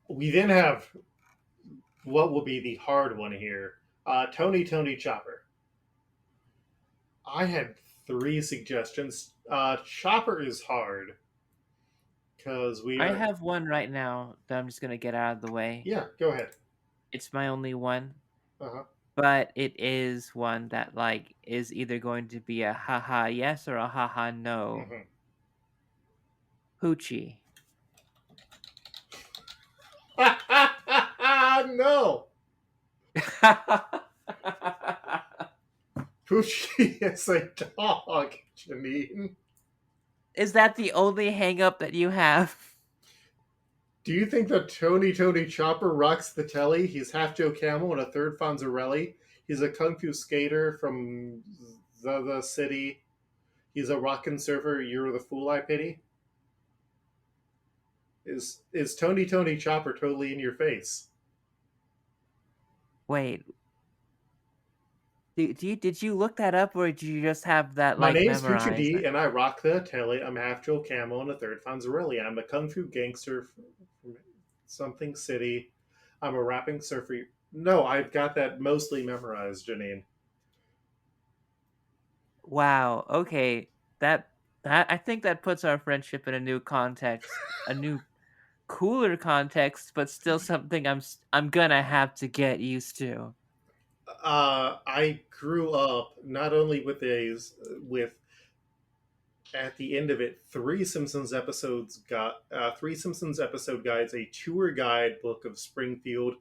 We then have what will be the hard one here. Tony Chopper. I had three suggestions. Chopper is hard because we I are. have one right now that I'm just gonna get out of the way. Yeah, go ahead. It's my only one, Uh huh. but it is one that like is either going to be a haha yes or a haha no. Mm-hmm. Hoochie. No, Poochie is a dog, Janine. Is that the only hang up that you have? Do you think that Tony Chopper rocks the telly? He's half Joe Camel and a third Fonzarelli. He's a kung fu skater from the city. He's a rockin' surfer. You're the fool I pity. Is Tony Chopper totally in your face? Wait, did you look that up or did you just have that My like name's Poochie memorized? D, and I rock the telly. I'm half Joe Camel and a third Fonzarelli. I'm a kung fu gangster from something city. I'm a rapping surfer. No, I've got that mostly memorized, Janine. Wow. Okay. That that I think that puts our friendship in a new context, a new cooler context, but still something I'm gonna have to get used to. I grew up not only with at the end of it three Simpsons episode guides, a tour guide book of Springfield,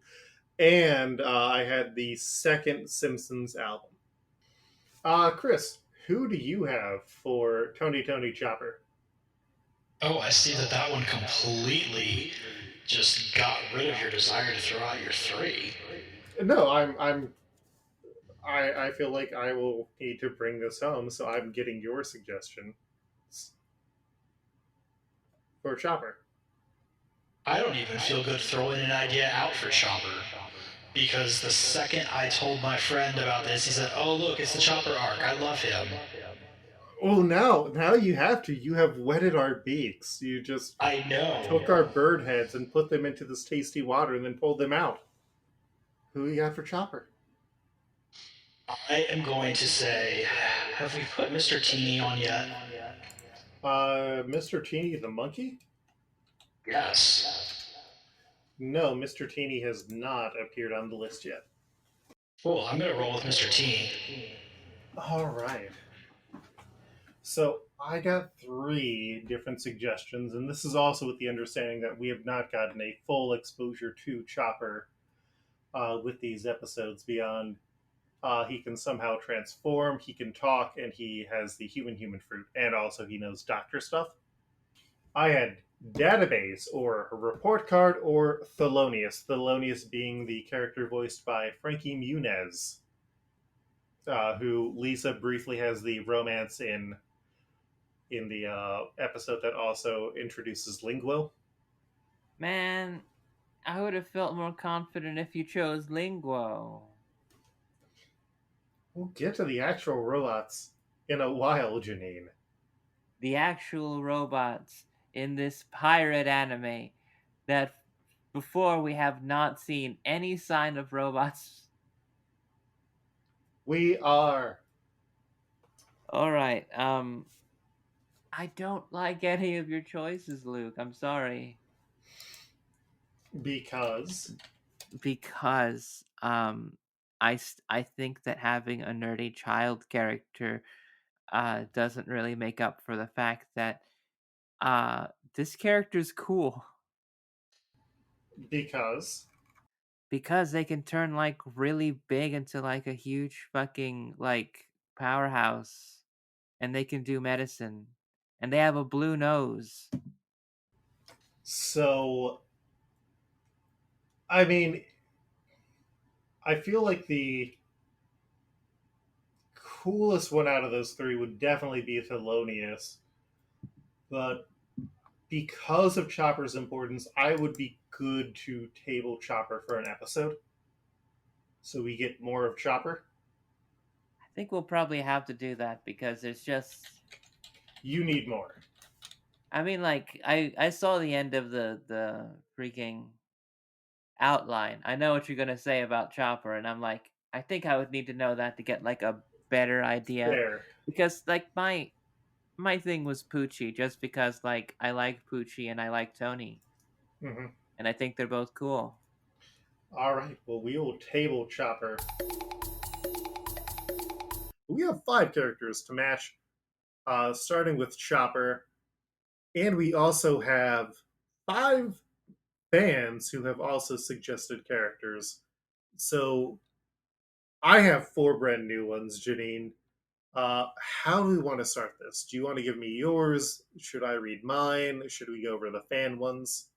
and I had the second Simpsons album. Chris, who do you have for Tony Chopper? Oh, I see that one completely just got rid of your desire to throw out your three. No, I feel like I will need to bring this home, so I'm getting your suggestion for Chopper. I don't even feel good throwing an idea out for Chopper. Because the second I told my friend about this, he said, "Oh, look, it's the Chopper arc. I love him." Well, now you have to. You have wetted our beaks. You just I took know. our bird heads and put them into this tasty water and then pulled them out. Who you got for Chopper? I am going to say, have we put Mr. Teeny on yet? Mr. Teeny the monkey? Yes. No, Mr. Teeny has not appeared on the list yet. Cool, I'm going to roll with Mr. Teeny. All right. So I got three different suggestions, and this is also with the understanding that we have not gotten a full exposure to Chopper with these episodes beyond he can somehow transform, he can talk, and he has the human fruit, and also he knows doctor stuff. I had database or report card or Thelonious. Thelonious being the character voiced by Frankie Muniz, who Lisa briefly has the romance in the episode that also introduces Linguo. Man, I would have felt more confident if you chose Linguo. We'll get to the actual robots in a while, Janine. The actual robots in this pirate anime that before we have not seen any sign of robots. We are All right. I don't like any of your choices, Luke. I'm sorry. because Because I think that having a nerdy child character doesn't really make up for the fact that this character's cool because because they can turn like really big into like a huge fucking like powerhouse, and they can do medicine, and they have a blue nose. so I mean I feel like the coolest one out of those three would definitely be Thelonious, but because of Chopper's importance, I would be good to table Chopper for an episode, so we get more of Chopper. I think we'll probably have to do that because there's just You need more. I mean like I saw the end of the freaking outline. I know what you're gonna say about Chopper, and I'm like, I think I would need to know that to get like a better idea, Fair. because like my thing was Poochie, just because like I like Poochie and I like Tony, Hmm. and I think they're both cool. All right. Well, we will table Chopper. We have 5 characters to match, starting with Chopper, and we also have 5 fans who have also suggested characters. So I have 4 brand new ones, Janine. How do we want to start this? Do you want to give me yours? Should I read mine? Should we go over the fan ones?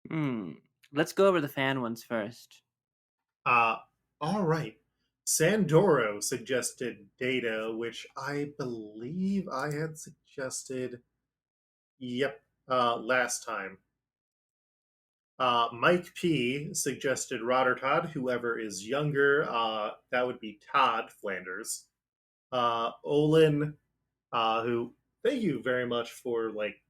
Hmm. Let's go over the fan ones first. Uh, all right. Sandoro suggested Data, which I believe I had suggested. Yep, last time. Mike P suggested Roddertod, whoever is younger. That would be Todd Flanders. Olin, who thank you very much for like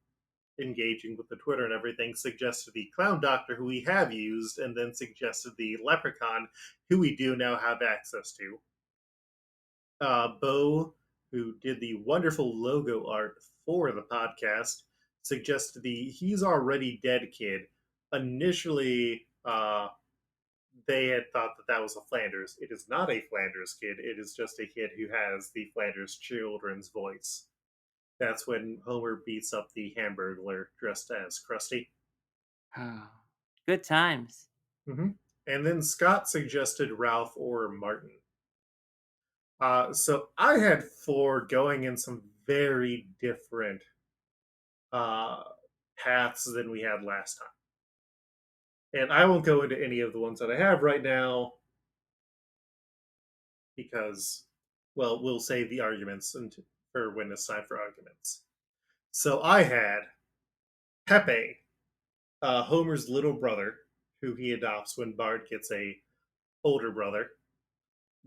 engaging with the Twitter and everything, suggested the Clown Doctor, who we have used, and then suggested the Leprechaun, who we do now have access to. Bo, who did the wonderful logo art for the podcast, suggested the He's Already Dead kid. Initially, they had thought that that was a Flanders. It is not a Flanders kid. It is just a kid who has the Flanders children's voice. That's when Homer beats up the Hamburglar dressed as Krusty. Good times. Mm-hmm. And then Scott suggested Ralph or Martin. So I had 4 going in some very different uh, paths than we had last time. And I won't go into any of the ones that I have right now because, well, we'll save the arguments for when it's time for arguments. So I had Pepe, Homer's little brother, who he adopts when Bart gets a older brother.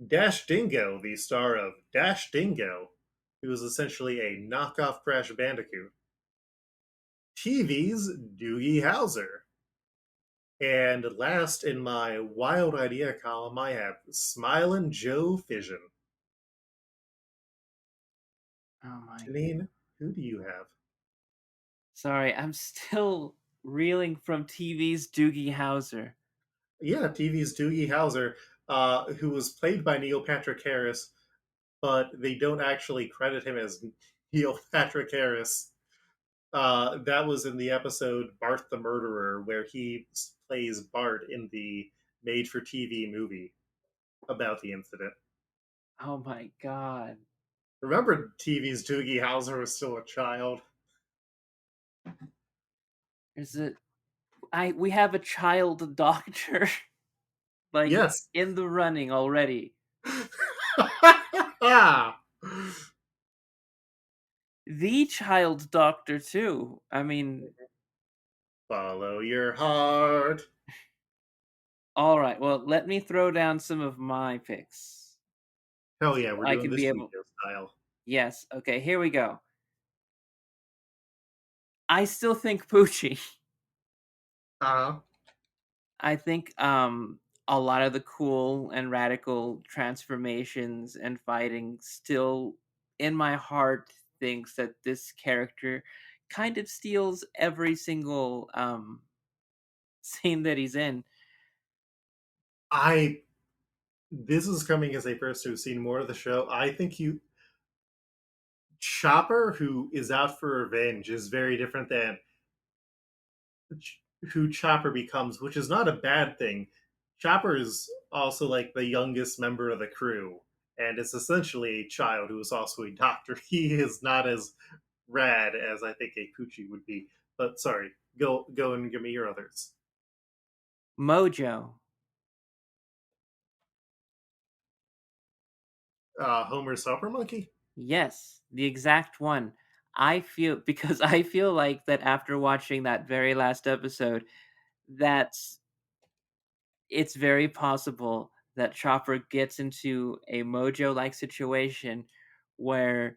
Dash Dingo, the star of Dash Dingo, who is essentially a knockoff Crash Bandicoot. TV's Doogie Howser. And last in my wild idea column, I have Smilin' Joe Fission. Oh my. Janine, who do you have? Sorry, I'm still reeling from TV's Doogie Howser. Yeah, TV's Doogie Howser, who was played by Neil Patrick Harris, but they don't actually credit him as Neil Patrick Harris. That was in the episode Bart the Murderer, where he plays Bart in the made for TV movie about the incident. Oh my god. Remember, TV's Doogie Howser was still a child. Is it we have a child doctor like Yes. in the running already. The child doctor too. I mean, Follow your heart. all right. Well, let me throw down some of my picks. Hell yeah, we're I doing can this be able. Yu-Gi-Oh style. Yes. Okay. Here we go. I still think Poochie. Uh-huh. I think a lot of the cool and radical transformations and fighting still in my heart thinks that this character kind of steals every single scene that he's in. This is coming as a person who's seen more of the show. I think Chopper, who is out for revenge, is very different than who Chopper becomes, which is not a bad thing. Chopper is also like the youngest member of the crew, and is essentially a child who is also a doctor. He is not as rad as I think a Poochie would be. But sorry, go and give me your others. Mojo. Homer's Helper Monkey. Yes, the exact one. I feel because I feel like that after watching that very last episode, that's it's very possible that Chopper gets into a Mojo like situation where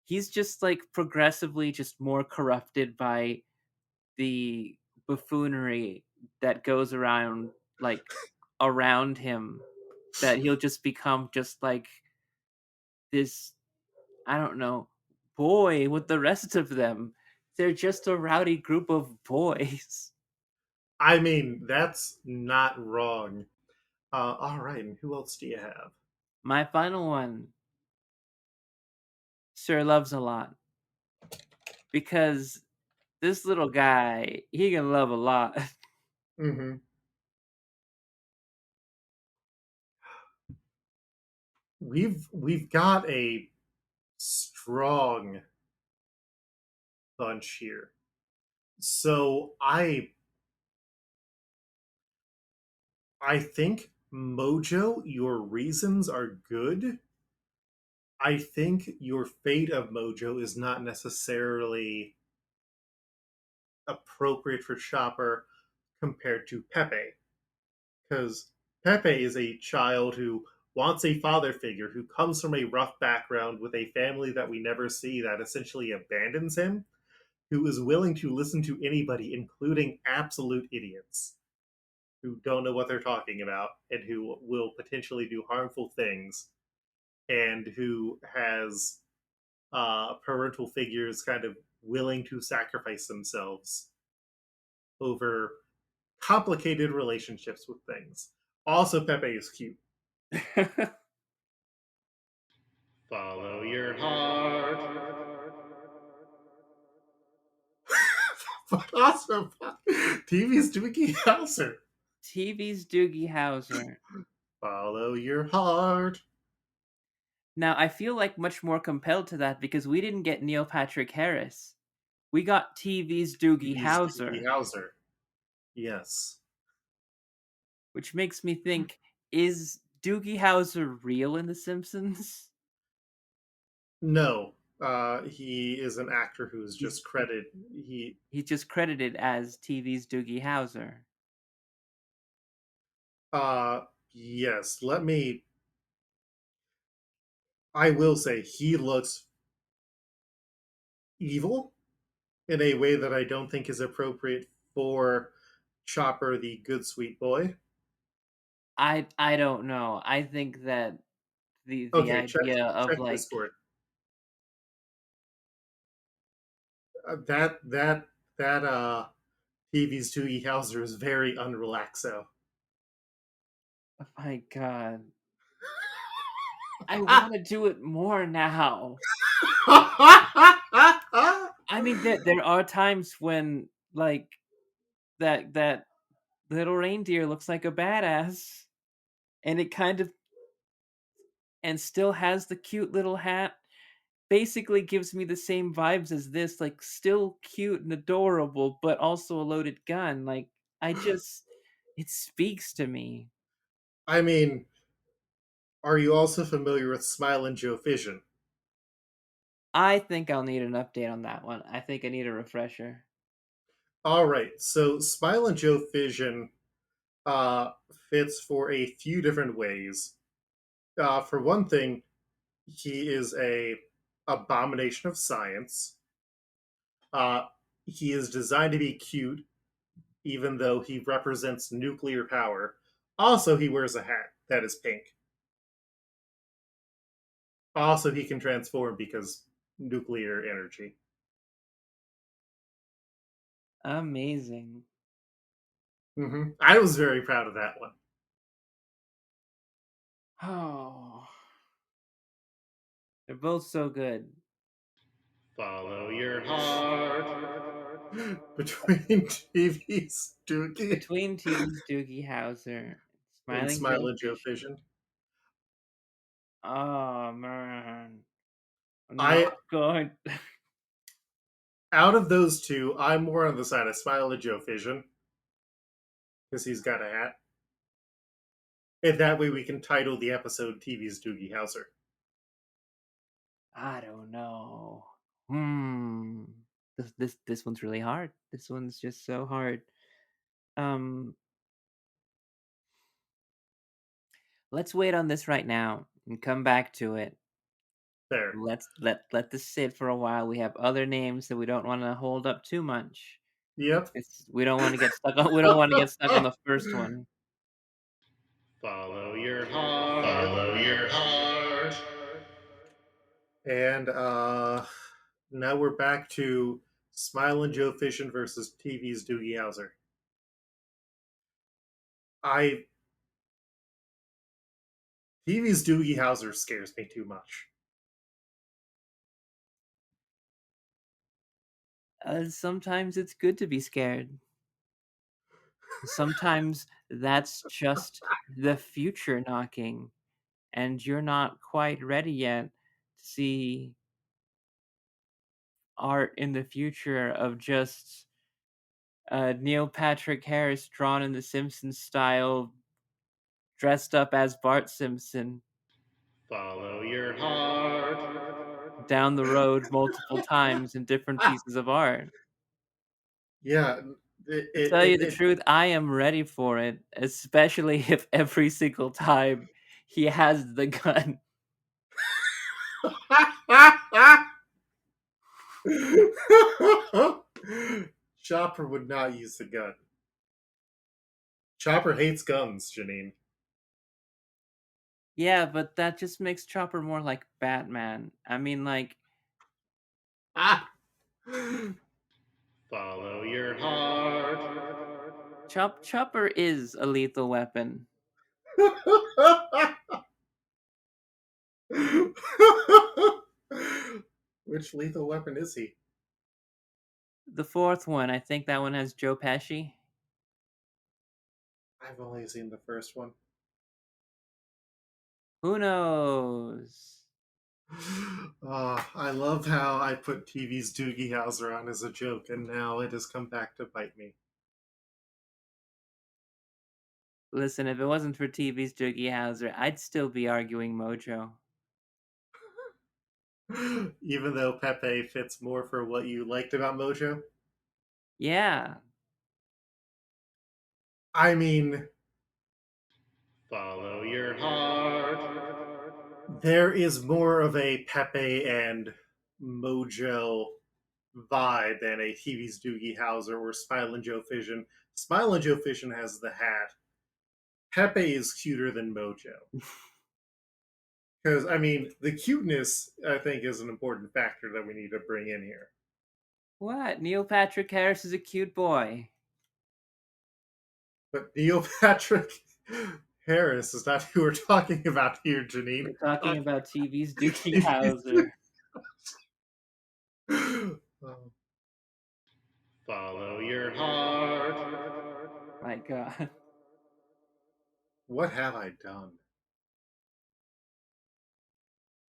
he's just like progressively just more corrupted by the buffoonery that goes around him, that he'll just become just like this, I don't know, boy with the rest of them. They're just a rowdy group of boys. I mean, that's not wrong. All right, and who else do you have? My final one, Sir Loves a Lot. Because this little guy, he can love a lot. Mm-hmm. We've got a strong bunch here. So I think Mojo, your reasons are good. I think your fate of Mojo is not necessarily appropriate for Chopper compared to Pepe, because Pepe is a child who wants a father figure, who comes from a rough background with a family that we never see that essentially abandons him, who is willing to listen to anybody, including absolute idiots who don't know what they're talking about and who will potentially do harmful things, and who has parental figures kind of willing to sacrifice themselves over complicated relationships with things. Also, Pepe is cute. Follow your heart. Awesome. TV's Doogie Howser. TV's Doogie Howser. Follow your heart. Now, I feel like much more compelled to that because we didn't get Neil Patrick Harris. We got TV's Doogie TV's Doogie Howser. Howser. Yes. Which makes me think, is Doogie Howser real in The Simpsons? No. He is an actor who's He's just credited. he's just credited as TV's Doogie Howser. Yes. I will say he looks evil in a way that I don't think is appropriate for Chopper, the good sweet boy. I don't know. I think that the Okay, idea of check like Discord. That TV's Doogie Howser is very unrelaxo. oh my god. I want to do it more now. I mean, there are times when like that little reindeer looks like a badass, and it kind of and still has the cute little hat. Basically, gives me the same vibes as this, like still cute and adorable, but also a loaded gun. Like it speaks to me. I mean, are you also familiar with Smile and Joe Fission? I think I'll need an update on that one. I think I need a refresher. All right, so Smile and Joe Fission uh, fits for a few different ways. For one thing, he is a abomination of science. Uh, he is designed to be cute, even though he represents nuclear power. Also, he wears a hat that is pink. Also, he can transform because nuclear energy. Amazing. I was very proud of that one. Oh, they're both so good. Follow your heart. Between TV's Doogie Between TV's Doogie Howser, and Smiling Smile Joe and Joe Fisher. Fission. Oh man, I'm not I going. Out of those two, I'm more on the side of Smile and Joe Fission because he's got a hat. And that way we can title the episode TV's Doogie Howser. I don't know. This one's really hard. This one's just so hard. Um, let's wait on this right now and come back to it. There. Let's let this sit for a while. We have other names that we don't want to hold up too much. Yep. We don't want to get stuck on. We don't want to get stuck on the first one. Follow your heart. Follow your heart. And now we're back to Smilin' Joe Fishin versus TV's Doogie Howser. TV's Doogie Howser scares me too much. Sometimes it's good to be scared. Sometimes that's just the future knocking, and you're not quite ready yet to see art in the future of just Neil Patrick Harris drawn in the Simpsons style, dressed up as Bart Simpson. Follow your heart. Down the road multiple times in different pieces of art. Yeah. To tell you the truth, I am ready for it, especially if every single time he has the gun. Chopper would not use the gun. Chopper hates guns, Janine. Yeah, but that just makes Chopper more like Batman. I mean, like... Follow your heart. Chopper is a lethal weapon. Which lethal weapon is he? The fourth one, I think that one has Joe Pesci. I've only seen the first one. Who knows? I love how I put TV's Doogie Howser on as a joke, and now it has come back to bite me. Listen, if it wasn't for TV's Doogie Howser, I'd still be arguing Mojo. Even though Pepe fits more for what you liked about Mojo? Yeah. I mean... Follow your heart. There is more of a Pepe and Mojo vibe than a TV's Doogie Howser or Smilin' Joe Fishin. Smilin' Joe Fishin has the hat. Pepe is cuter than Mojo. Because, I mean, the cuteness, I think, is an important factor that we need to bring in here. What? Neil Patrick Harris is a cute boy. But Neil Patrick Harris is not who we're talking about here, Janine. We're talking about TV's Doogie Howser. Follow your heart. My God. What have I done?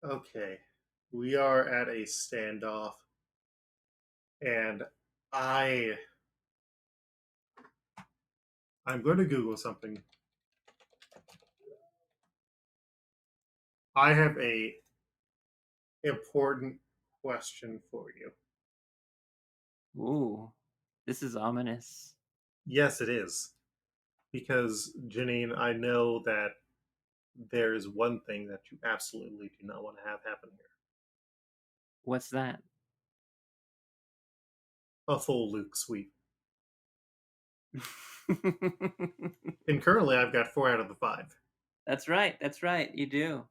Okay, we are at a standoff, and I'm going to Google something. I have a important question for you. Ooh, this is ominous. Yes, it is. Because, Janine, I know that there is one thing that you absolutely do not want to have happen here. What's that? A full Luke sweep. And currently I've got 4 out of the 5. That's right, you do.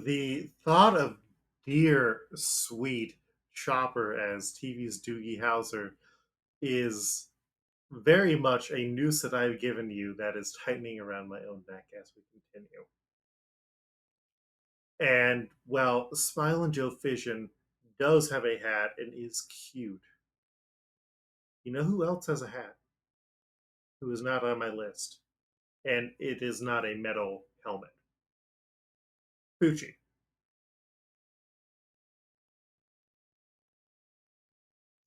The thought of dear, sweet Chopper as TV's Doogie Howser is very much a noose that I've given you that is tightening around my own neck as we continue. And, well, Smilin' Joe Fishin does have a hat and is cute. You know who else has a hat? Who is not on my list? And it is not a metal helmet. Poochie.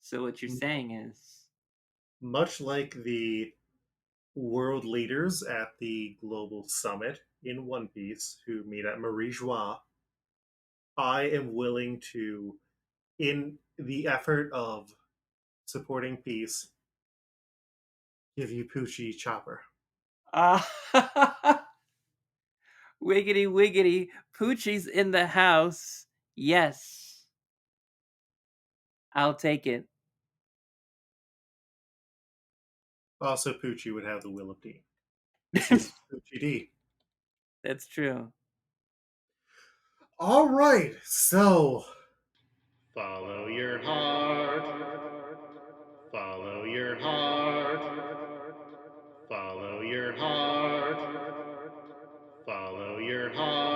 So what you're saying is... Much like the world leaders at the Global Summit in One Piece who meet at Marie Joie, I am willing to, in the effort of supporting peace, give you Poochie Chopper. Wiggity wiggity, Poochie's in the house. Yes. I'll take it. Also, Poochie would have the will of D. This is Poochie D. That's true. All right, so follow your heart. Follow your heart. Follow your heart. Follow your heart.